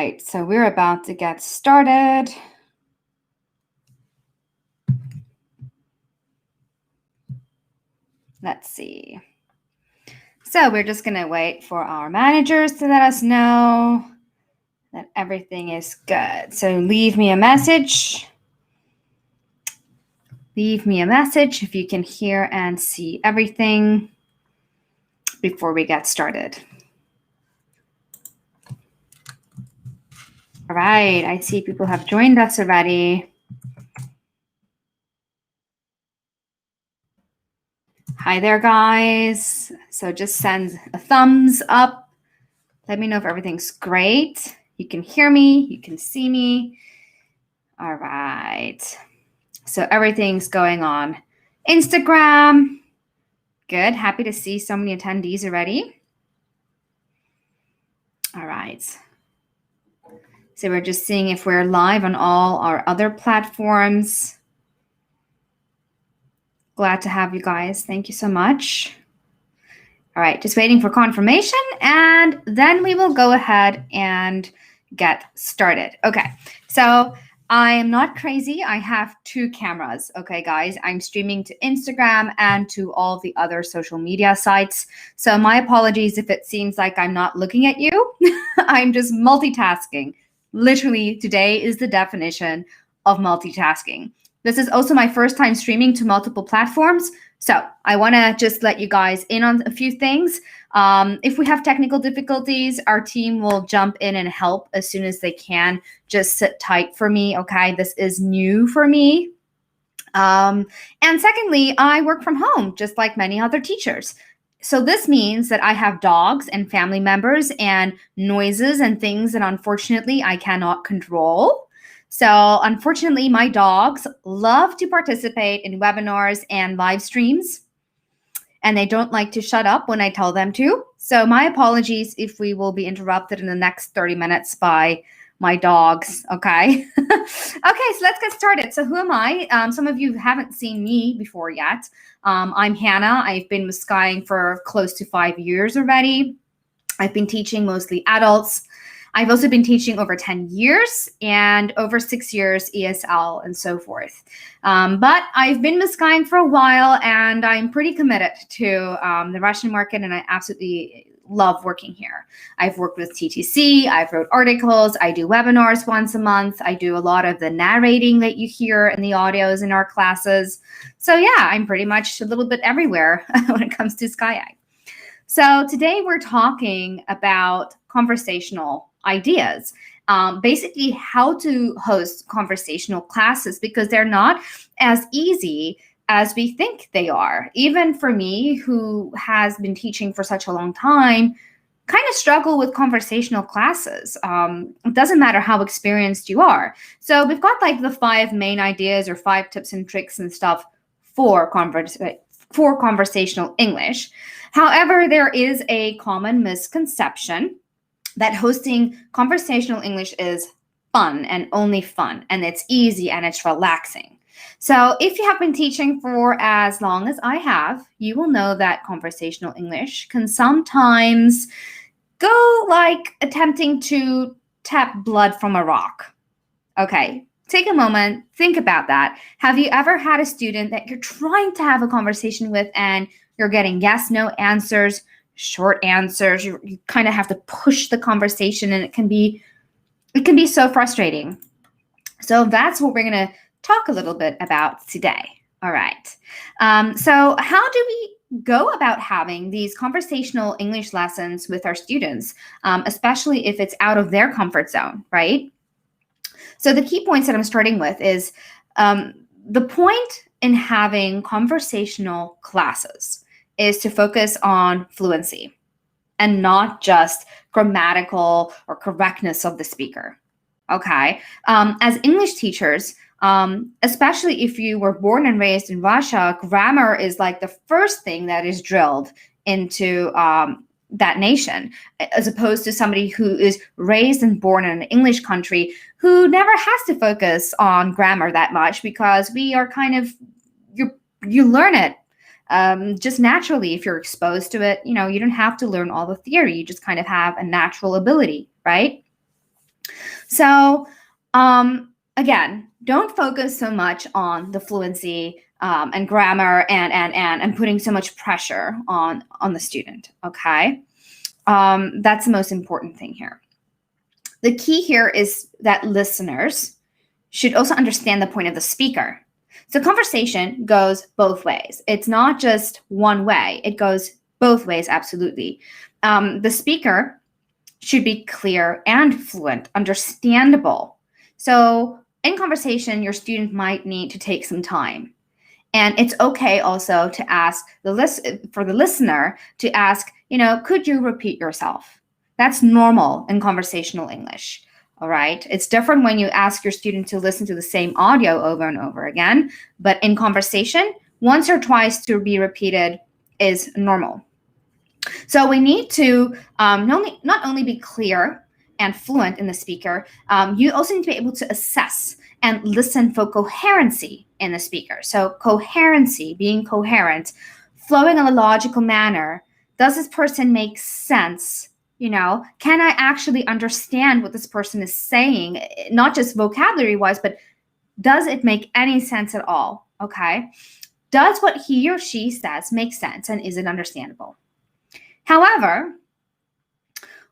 right, so we're about to get started. Let's see. So we're just going to wait for our managers to let us know that everything is good. So leave me a message. Leave me a message if you can hear and see everything before we get started. All right, I see people have joined us already. Hi there, guys. So just send a thumbs up. Let me know if everything's great. You can hear me, you can see me. All right. So everything's going on Instagram. Good. Happy to see so many attendees already. All right. So we're just seeing if we're live on all our other platforms. Glad to have you guys. Thank you so much. All right, just waiting for confirmation, and then we will go ahead and get started. Okay, so I am not crazy. I have 2 cameras, okay, guys? I'm streaming to Instagram and to all the other social media sites. So my apologies if it seems like I'm not looking at you. I'm just multitasking. Literally, today is the definition of multitasking. This is also my first time streaming to multiple platforms. So I want to just let you guys in on a few things. If we have technical difficulties, our team will jump in and help as soon as they can. Just sit tight for me, okay? This is new for me. And secondly, I work from home, just like many other teachers. So this means that I have dogs and family members and noises and things that unfortunately I cannot control. So unfortunately, my dogs love to participate in webinars and live streams, and they don't like to shut up when I tell them to. So my apologies if we will be interrupted in the next 30 minutes by my dogs, okay? Okay, so let's get started. So who am I? Some of you haven't seen me before yet. I'm Hannah. I've been with Skyeng for close to 5 years already. I've been teaching mostly adults. I've also been teaching over 10 years and over 6 years ESL and so forth. But I've been with Skyeng for a while, and I'm pretty committed to the Russian market, and I absolutely love working here. I've worked with TTC, I've wrote articles, I do webinars once a month, I do a lot of the narrating that you hear in the audios in our classes. So yeah, I'm pretty much a little bit everywhere when it comes to Skyeng. So today we're talking about conversational ideas, basically how to host conversational classes, because they're not as easy as we think they are. Even for me, who has been teaching for such a long time, kind of struggle with conversational classes. It doesn't matter how experienced you are. So we've got like the 5 main ideas or 5 tips and tricks and stuff for conversational English. However, there is a common misconception that hosting conversational English is fun and only fun, and it's easy and it's relaxing. So if you have been teaching for as long as I have, you will know that conversational English can sometimes go like attempting to tap blood from a rock. Okay, take a moment, think about that. Have you ever had a student that you're trying to have a conversation with and you're getting yes, no answers, short answers? You kind of have to push the conversation, and it can be so frustrating. So that's what we're going to talk a little bit about today. All right. So how do we go about having these conversational English lessons with our students, especially if it's out of their comfort zone, right? So the key points that I'm starting with is the point in having conversational classes is to focus on fluency and not just grammatical or correctness of the speaker, okay? As English teachers, especially if you were born and raised in Russia, grammar is like the first thing that is drilled into that nation, as opposed to somebody who is raised and born in an English country who never has to focus on grammar that much, because we are kind of, you learn it just naturally if you're exposed to it. You know, you don't have to learn all the theory. You just kind of have a natural ability, right? So again, don't focus so much on the fluency and grammar and putting so much pressure on the student, okay? That's the most important thing here. The key here is that listeners should also understand the point of the speaker. So conversation goes both ways. It's not just one way. It goes both ways, absolutely. The speaker should be clear and fluent, understandable. So in conversation, your student might need to take some time. And it's okay also to ask for the listener to ask, could you repeat yourself? That's normal in conversational English. All right. It's different when you ask your student to listen to the same audio over and over again. But in conversation, once or twice to be repeated is normal. So we need to not only be clear and fluent in the speaker, you also need to be able to assess and listen for coherency in the speaker. So coherency, being coherent, flowing in a logical manner. Does this person make sense? Can I actually understand what this person is saying? Not just vocabulary-wise, but does it make any sense at all? Okay. Does what he or she says make sense, and is it understandable? However,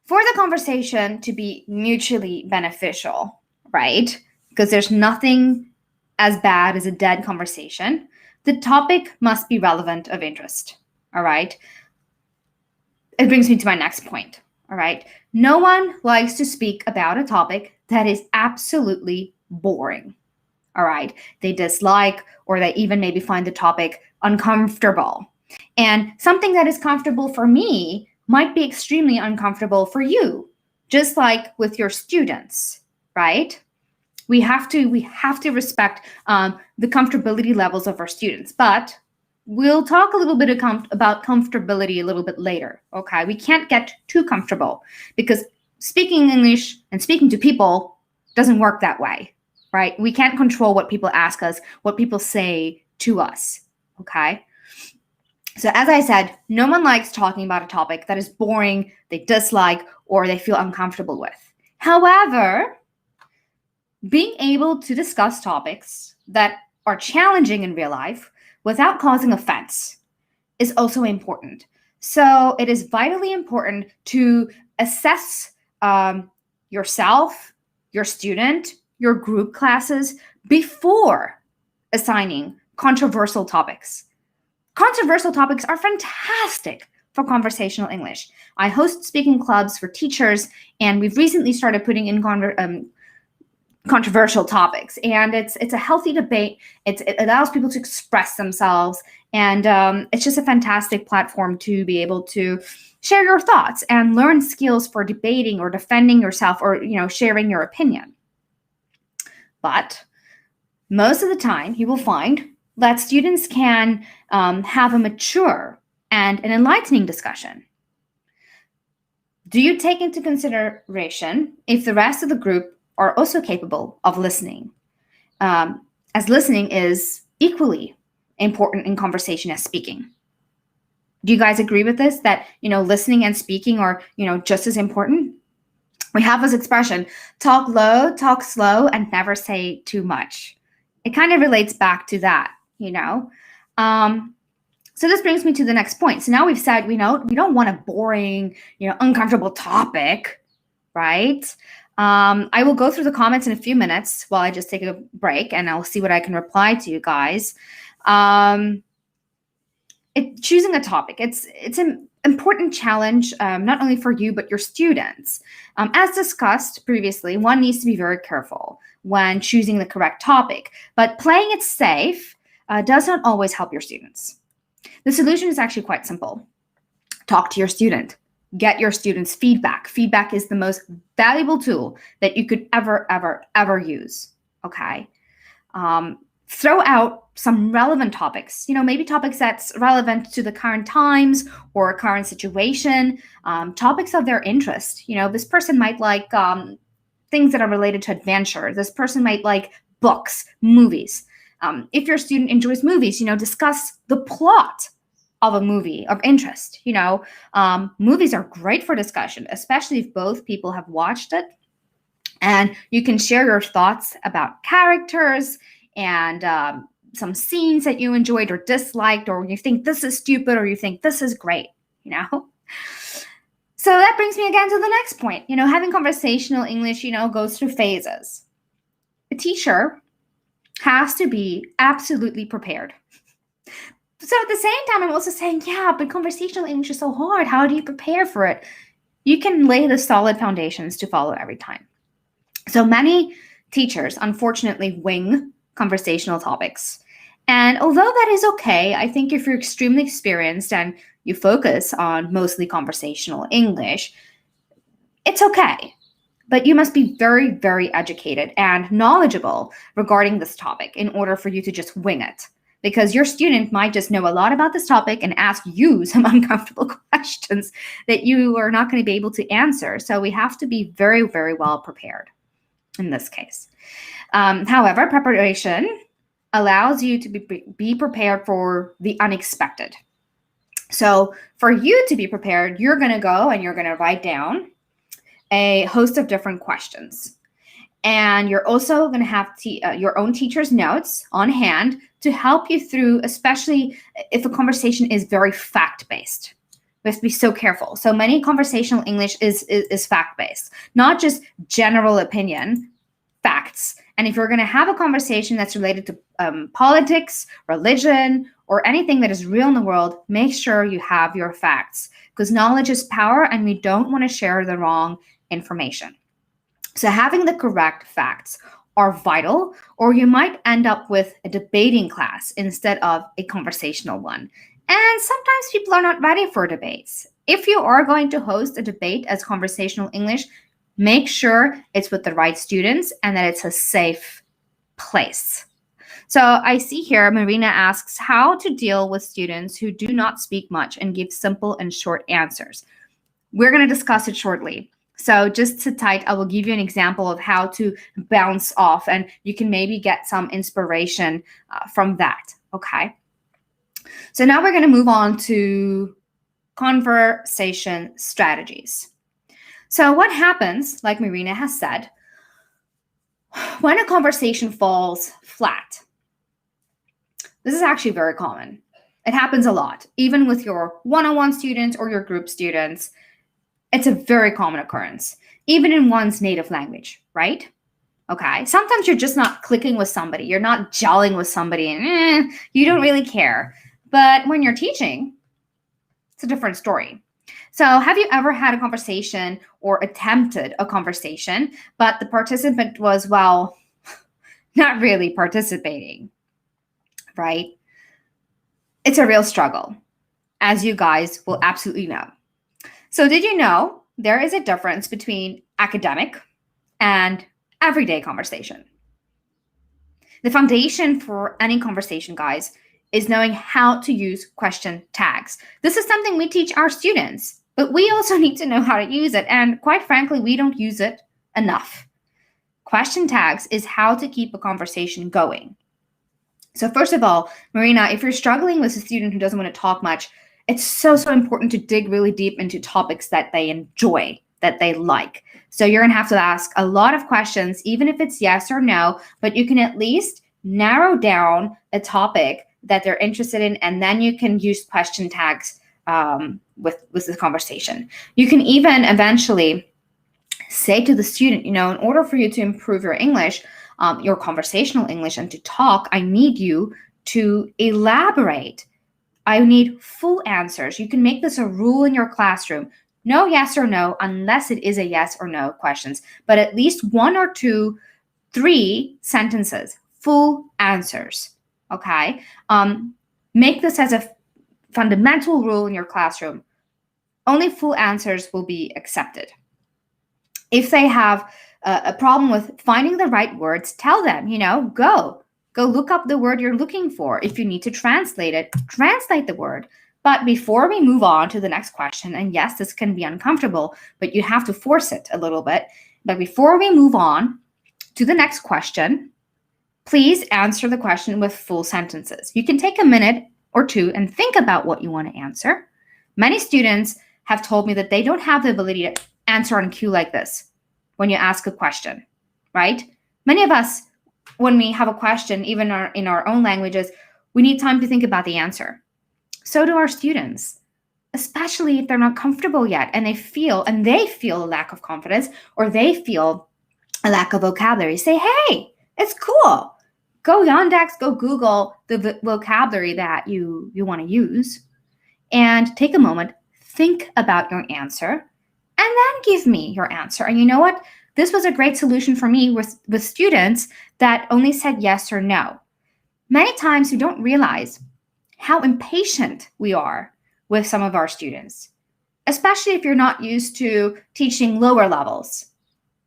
for the conversation to be mutually beneficial, right? Because there's nothing as bad as a dead conversation, the topic must be relevant of interest. All right. It brings me to my next point. All right. No one likes to speak about a topic that is absolutely boring. All right. They dislike, or they even maybe find the topic uncomfortable. And something that is comfortable for me might be extremely uncomfortable for you, just like with your students, right? We have to respect the comfortability levels of our students, but we'll talk a little bit about comfortability a little bit later, okay? We can't get too comfortable because speaking English and speaking to people doesn't work that way, right? We can't control what people ask us, what people say to us, okay? So as I said, no one likes talking about a topic that is boring, they dislike, or they feel uncomfortable with. However, being able to discuss topics that are challenging in real life without causing offense is also important. So it is vitally important to assess yourself, your student, your group classes before assigning controversial topics. Controversial topics are fantastic for conversational English. I host speaking clubs for teachers, and we've recently started putting in controversial topics, and it's a healthy debate. It allows people to express themselves, and it's just a fantastic platform to be able to share your thoughts and learn skills for debating or defending yourself, or sharing your opinion. But most of the time, you will find that students can have a mature and an enlightening discussion. Do you take into consideration if the rest of the group are also capable of listening, as listening is equally important in conversation as speaking? Do you guys agree with this, that listening and speaking are just as important? We have this expression, talk low, talk slow, and never say too much. It kind of relates back to that, So this brings me to the next point. So now we've said we don't want a boring, uncomfortable topic, right? I will go through the comments in a few minutes while I just take a break, and I'll see what I can reply to you guys. Choosing a topic, it's an important challenge, not only for you, but your students. As discussed previously, one needs to be very careful when choosing the correct topic, but playing it safe does not always help your students. The solution is actually quite simple. Talk to your student. Get your students' feedback. Feedback is the most valuable tool that you could ever use, okay? Throw out some relevant topics, maybe topics that's relevant to the current times or current situation, topics of their interest. This person might like things that are related to adventure. This person might like books, movies. If your student enjoys movies, discuss the plot of a movie of interest. Movies are great for discussion, especially if both people have watched it And you can share your thoughts about characters and some scenes that you enjoyed or disliked, or you think this is stupid, or you think this is great, So that brings me again to the next point. Having conversational English, goes through phases. A teacher has to be absolutely prepared. So at the same time, I'm also saying, yeah, but conversational English is so hard. How do you prepare for it? You can lay the solid foundations to follow every time. So many teachers, unfortunately, wing conversational topics. And although that is okay, I think if you're extremely experienced and you focus on mostly conversational English, it's okay. But you must be very, very educated and knowledgeable regarding this topic in order for you to just wing it. Because your student might just know a lot about this topic and ask you some uncomfortable questions that you are not going to be able to answer. So we have to be very, very well prepared in this case. However, preparation allows you to be prepared for the unexpected. So for you to be prepared, you're going to go and you're going to write down a host of different questions. And you're also going to have your own teacher's notes on hand to help you through, especially if a conversation is very fact-based. We have to be so careful. So many conversational English is fact-based, not just general opinion, facts. And if you're going to have a conversation that's related to politics, religion, or anything that is real in the world, make sure you have your facts, because knowledge is power and we don't want to share the wrong information. So having the correct facts are vital, or you might end up with a debating class instead of a conversational one. And sometimes people are not ready for debates. If you are going to host a debate as conversational English, make sure it's with the right students and that it's a safe place. So I see here, Marina asks how to deal with students who do not speak much and give simple and short answers. We're going to discuss it shortly. So just sit tight. I will give you an example of how to bounce off, and you can maybe get some inspiration from that, okay? So now we're going to move on to conversation strategies. So what happens, like Marina has said, when a conversation falls flat? This is actually very common. It happens a lot, even with your one-on-one students or your group students. It's a very common occurrence, even in one's native language, right? Okay, sometimes you're just not clicking with somebody. You're not gelling with somebody and you don't really care. But when you're teaching, it's a different story. So have you ever had a conversation or attempted a conversation, but the participant was, well, not really participating, right? It's a real struggle, as you guys will absolutely know. So did you know there is a difference between academic and everyday conversation? The foundation for any conversation, guys, is knowing how to use question tags. This is something we teach our students, but we also need to know how to use it. And quite frankly, we don't use it enough. Question tags is how to keep a conversation going. So first of all, Marina, if you're struggling with a student who doesn't want to talk much, it's so important to dig really deep into topics that they enjoy, that they like. So you're going to have to ask a lot of questions, even if it's yes or no, but you can at least narrow down a topic that they're interested in, and then you can use question tags with this conversation. You can even eventually say to the student, in order for you to improve your English, your conversational English, and to talk, I need you to elaborate. I need full answers. You can make this a rule in your classroom. No yes or no, unless it is a yes or no questions, but at least 1 or 2, 3 sentences, full answers, okay? Make this as a fundamental rule in your classroom. Only full answers will be accepted. If they have a problem with finding the right words, tell them, Go look up the word you're looking for. If you need to translate it, translate the word. But before we move on to the next question, and yes, this can be uncomfortable, but you have to force it a little bit. But before we move on to the next question, please answer the question with full sentences. You can take a minute or 2 and think about what you want to answer. Many students have told me that they don't have the ability to answer on cue like this when you ask a question. right? Many of us, when we have a question, even in our own languages, we need time to think about the answer. So do our students, especially if they're not comfortable yet and they feel a lack of confidence, or they feel a lack of vocabulary. Say, hey, it's cool. Go Yandex, go Google the vocabulary that you want to use, and take a moment, think about your answer, and then give me your answer. And you know what? This was a great solution for me with students that only said yes or no. Many times we don't realize how impatient we are with some of our students, especially if you're not used to teaching lower levels.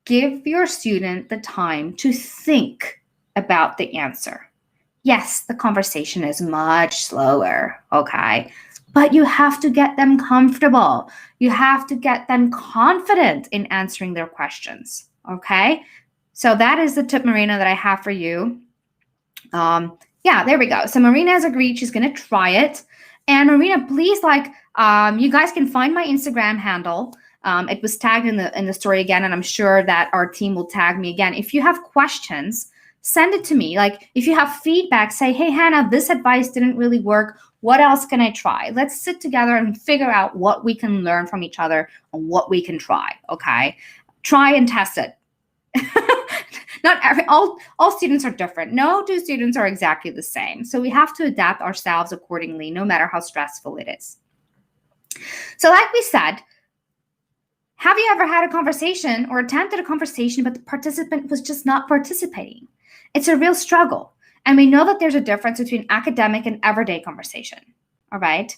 Give your student the time to think about the answer. Yes, the conversation is much slower, okay? But you have to get them comfortable. You have to get them confident in answering their questions, okay? So that is the tip, Marina, that I have for you. Yeah, there we go. So Marina has agreed she's going to try it. And Marina, please, you guys can find my Instagram handle. It was tagged in the story again, and I'm sure that our team will tag me again. If you have questions, send it to me. Like, if you have feedback, say, hey, Hannah, this advice didn't really work. What else can I try? Let's sit together and figure out what we can learn from each other and what we can try, okay? Try and test it. All students are different. No two students are exactly the same. So we have to adapt ourselves accordingly, no matter how stressful it is. So like we said, have you ever had a conversation or attempted a conversation, but the participant was just not participating? It's a real struggle. And we know that there's a difference between academic and everyday conversation, all right?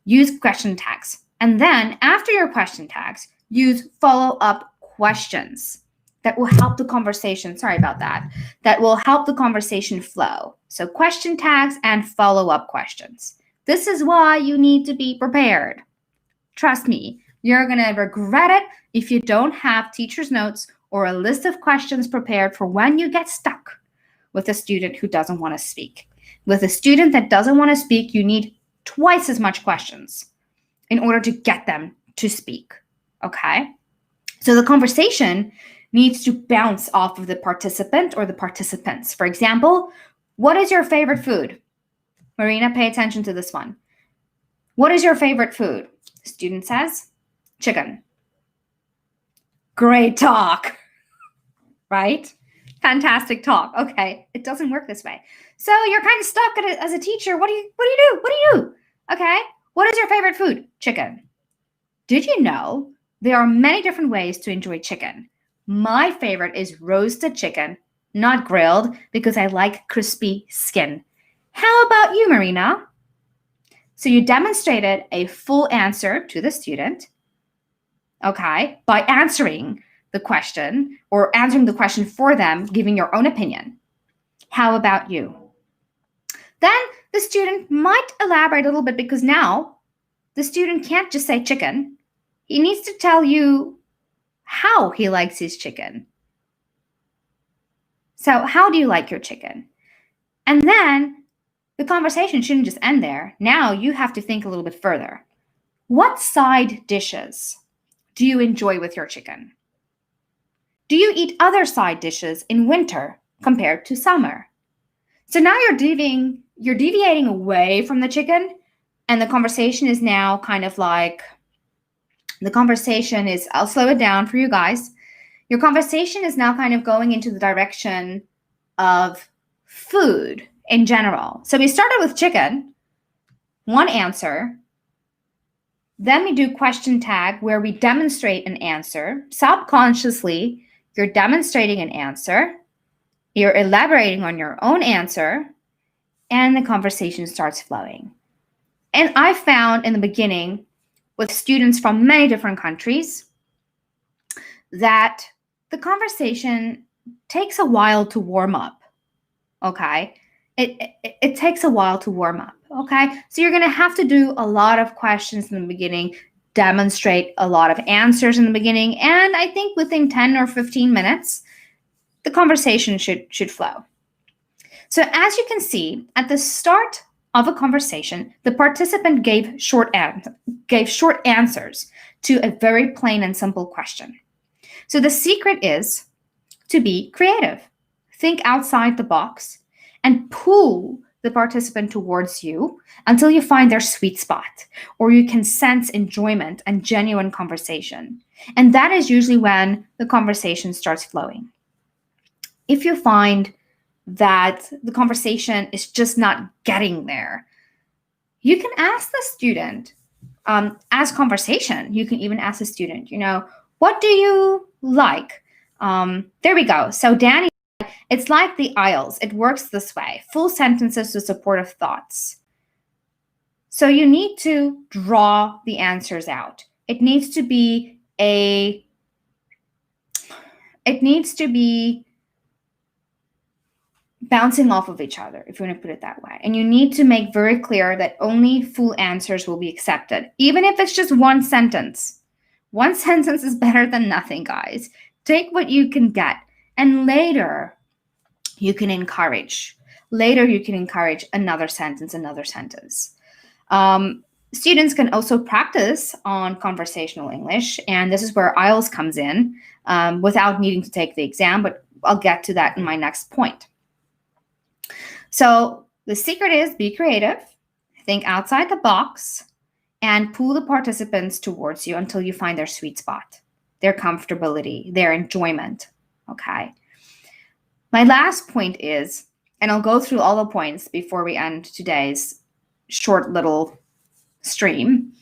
Use question tags. And then after your question tags, use follow-up questions that will help the conversation, that will help the conversation flow. So question tags and follow-up questions. This is why you need to be prepared. Trust me, you're gonna regret it if you don't have teacher's notes or a list of questions prepared for when you get stuck with a student who doesn't want to speak. With a student that doesn't want to speak, you need twice as much questions in order to get them to speak, okay? So the conversation needs to bounce off of the participant or the participants. For example, what is your favorite food? Marina, pay attention to this one. What is your favorite food? The student says, chicken. Great talk, right? Fantastic talk. Okay, it doesn't work this way. So you're kind of stuck as a teacher. What do you do? Okay, what is your favorite food? Chicken. Did you know there are many different ways to enjoy chicken? My favorite is roasted chicken, not grilled, because I like crispy skin. How about you, Marina? So you demonstrated a full answer to the student, okay, by answering the question or answering the question for them, giving your own opinion. How about you? Then the student might elaborate a little bit, because now the student can't just say chicken. He needs to tell you how he likes his chicken. So how do you like your chicken? And then the conversation shouldn't just end there. Now you have to think a little bit further. What side dishes do you enjoy with your chicken? Do you eat other side dishes in winter compared to summer? So now you're deviating away from the chicken, and the conversation is now kind of like, I'll slow it down for you guys. Your conversation is now kind of going into the direction of food in general. So we started with chicken, one answer. Then we do question tag, where we demonstrate an answer. Subconsciously, you're demonstrating an answer. You're elaborating on your own answer, and the conversation starts flowing. And I found in the beginning, with students from many different countries, that the conversation takes a while to warm up, okay? It takes a while to warm up, okay? So you're gonna have to do a lot of questions in the beginning, demonstrate a lot of answers in the beginning, and I think within 10 or 15 minutes, the conversation should flow. So as you can see, at the start of a conversation, the participant gave short answers to a very plain and simple question. So the secret is to be creative. Think outside the box and pull the participant towards you until you find their sweet spot, or you can sense enjoyment and genuine conversation. And that is usually when the conversation starts flowing. If you find that the conversation is just not getting there, you can ask the student, as conversation, you can even ask the student, what do you like? There we go. So Danny, it's like the IELTS. It works this way. Full sentences with supportive thoughts. So you need to draw the answers out. It needs to be bouncing off of each other, if you want to put it that way. And you need to make very clear that only full answers will be accepted, even if it's just one sentence. One sentence is better than nothing, guys. Take what you can get, and later you can encourage. Later you can encourage another sentence. Students can also practice on conversational English, and this is where IELTS comes in, without needing to take the exam, but I'll get to that in my next point. So the secret is be creative, think outside the box, and pull the participants towards you until you find their sweet spot, their comfortability, their enjoyment, okay? My last point is, and I'll go through all the points before we end today's short little stream,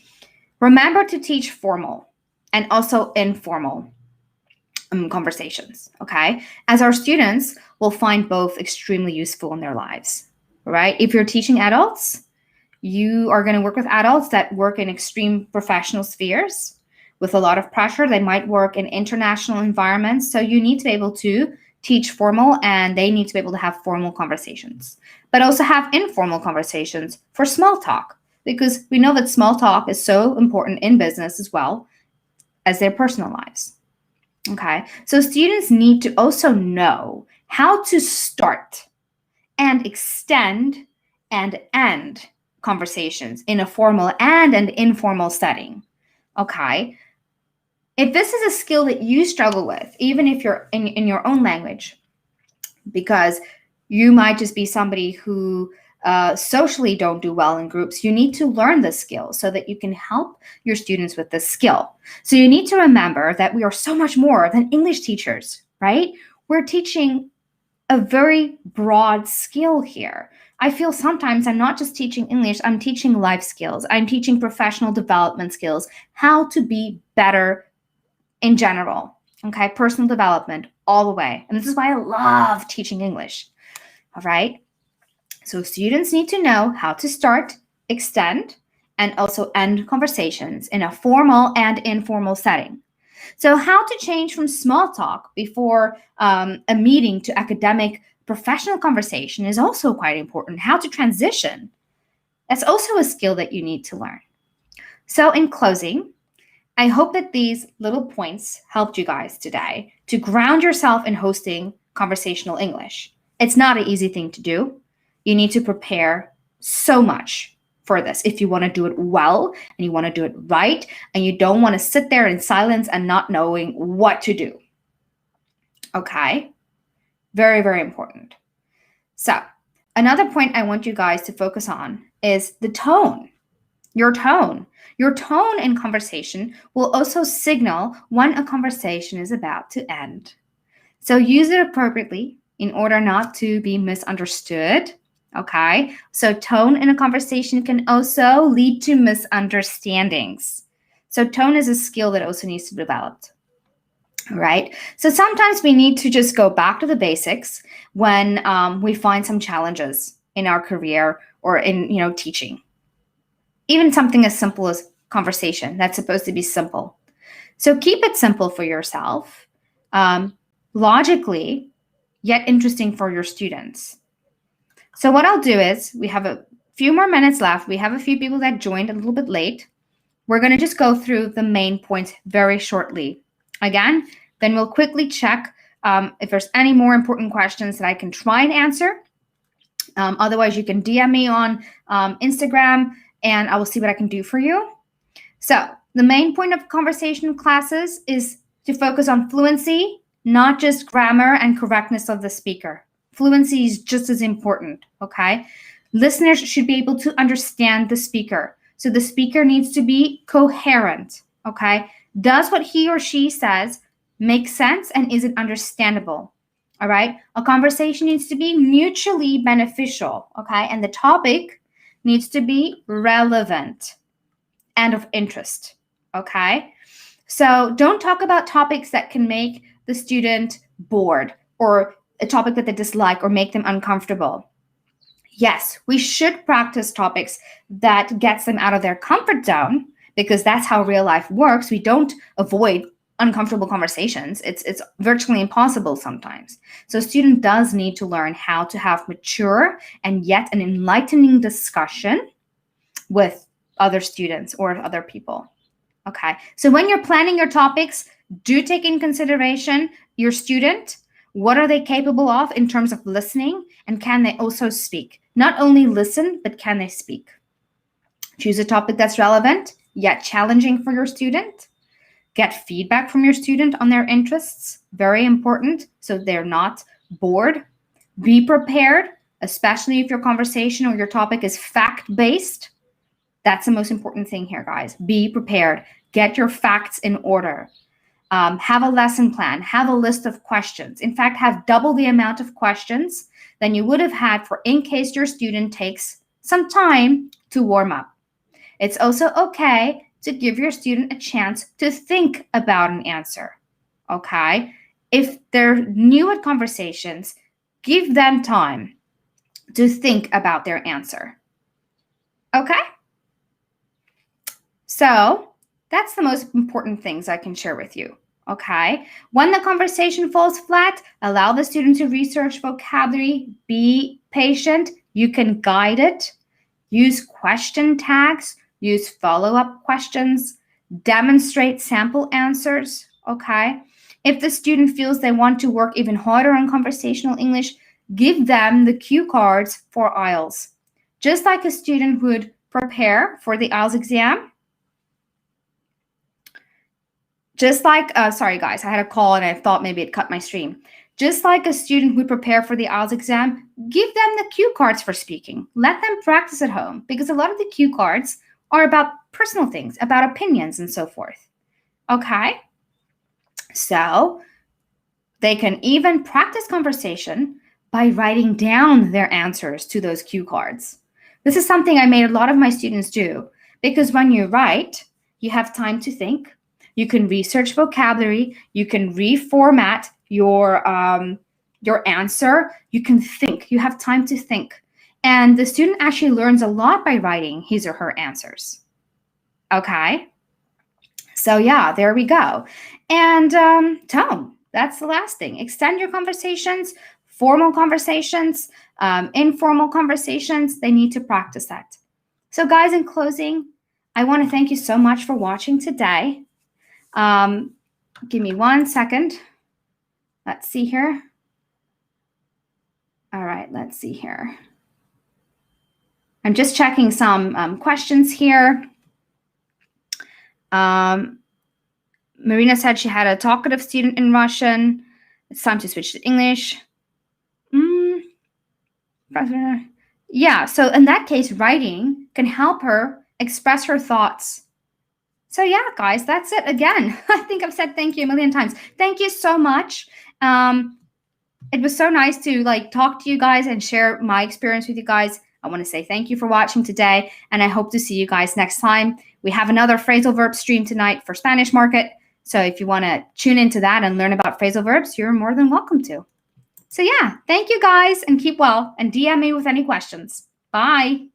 remember to teach formal and also informal conversations, okay? As our students will find both extremely useful in their lives, right? If you're teaching adults, you are going to work with adults that work in extreme professional spheres with a lot of pressure. They might work in international environments. So you need to be able to teach formal, and they need to be able to have formal conversations, but also have informal conversations for small talk, because we know that small talk is so important in business as well as their personal lives. Okay, so students need to also know how to start and extend and end conversations in a formal and an informal setting. Okay, if this is a skill that you struggle with, even if you're in your own language, because you might just be somebody who socially don't do well in groups, you need to learn this skill so that you can help your students with this skill. So you need to remember that we are so much more than English teachers, right? We're teaching a very broad skill here. I feel sometimes I'm not just teaching English, I'm teaching life skills. I'm teaching professional development skills, how to be better in general, okay? Personal development all the way. And this is why I love teaching English, all right? So students need to know how to start, extend, and also end conversations in a formal and informal setting. So how to change from small talk before a meeting to academic professional conversation is also quite important. How to transition, that's also a skill that you need to learn. So in closing, I hope that these little points helped you guys today to ground yourself in hosting conversational English. It's not an easy thing to do. You need to prepare so much for this if you want to do it well and you want to do it right, and you don't want to sit there in silence and not knowing what to do. Okay? Very, very important. So another point I want you guys to focus on is the tone. Your tone. Your tone in conversation will also signal when a conversation is about to end. So use it appropriately in order not to be misunderstood. Okay, so tone in a conversation can also lead to misunderstandings. So tone is a skill that also needs to be developed. All right, so sometimes we need to just go back to the basics when we find some challenges in our career or in teaching. Even something as simple as conversation, that's supposed to be simple. So keep it simple for yourself, logically, yet interesting for your students. So what I'll do is, we have a few more minutes left. We have a few people that joined a little bit late. We're going to just go through the main points very shortly. Again, then we'll quickly check if there's any more important questions that I can try and answer. Otherwise, you can DM me on Instagram, and I will see what I can do for you. So the main point of conversation classes is to focus on fluency not just grammar and correctness of the speaker. Fluency is just as important, okay? Listeners should be able to understand the speaker. So the speaker needs to be coherent, okay? Does what he or she says make sense, and is it understandable? All right? A conversation needs to be mutually beneficial, okay? And the topic needs to be relevant and of interest, okay? So don't talk about topics that can make the student bored, or a topic that they dislike or make them uncomfortable. Yes, we should practice topics that gets them out of their comfort zone, because that's how real life works. We don't avoid uncomfortable conversations. It's virtually impossible sometimes. So a student does need to learn how to have mature and yet an enlightening discussion with other students or other people. Okay, so when you're planning your topics, do take in consideration your student. What are they capable of in terms of listening? And can they also speak? Not only listen, but can they speak? Choose a topic that's relevant, yet challenging for your student. Get feedback from your student on their interests. Very important, so they're not bored. Be prepared, especially if your conversation or your topic is fact-based. That's the most important thing here, guys. Be prepared. Get your facts in order. Have a lesson plan. Have a list of questions. In fact, have double the amount of questions than you would have had for in case your student takes some time to warm up. It's also okay to give your student a chance to think about an answer, okay? If they're new at conversations, give them time to think about their answer, okay? So that's the most important things I can share with you, okay? When the conversation falls flat, allow the student to research vocabulary, be patient, you can guide it, use question tags, use follow-up questions, demonstrate sample answers, okay? If the student feels they want to work even harder on conversational English, give them the cue cards for IELTS. Just like a student would prepare for the IELTS exam. Just like, sorry guys, I had a call and I thought maybe it cut my stream. Just like a student would prepare for the IELTS exam, give them the cue cards for speaking. Let them practice at home, because a lot of the cue cards are about personal things, about opinions and so forth, okay? So they can even practice conversation by writing down their answers to those cue cards. This is something I made a lot of my students do, because when you write, you have time to think, you can research vocabulary, you can reformat your answer, you can think, you have time to think. And the student actually learns a lot by writing his or her answers. Okay? So yeah, there we go. And tone, that's the last thing. Extend your conversations, formal conversations, informal conversations. They need to practice that. So guys, in closing, I want to thank you so much for watching today. Give me 1 second. Let's see here. All right, let's see here. I'm just checking some questions here. Marina said she had a talkative student in Russian. It's time to switch to English. Yeah, so in that case, writing can help her express her thoughts. So yeah, guys, that's it. Again, I think I've said thank you a million times. Thank you so much. It was so nice to talk to you guys and share my experience with you guys. I want to say thank you for watching today, and I hope to see you guys next time. We have another phrasal verb stream tonight for Spanish market. So if you want to tune into that and learn about phrasal verbs, you're more than welcome to. So yeah, thank you guys, and keep well, and DM me with any questions. Bye.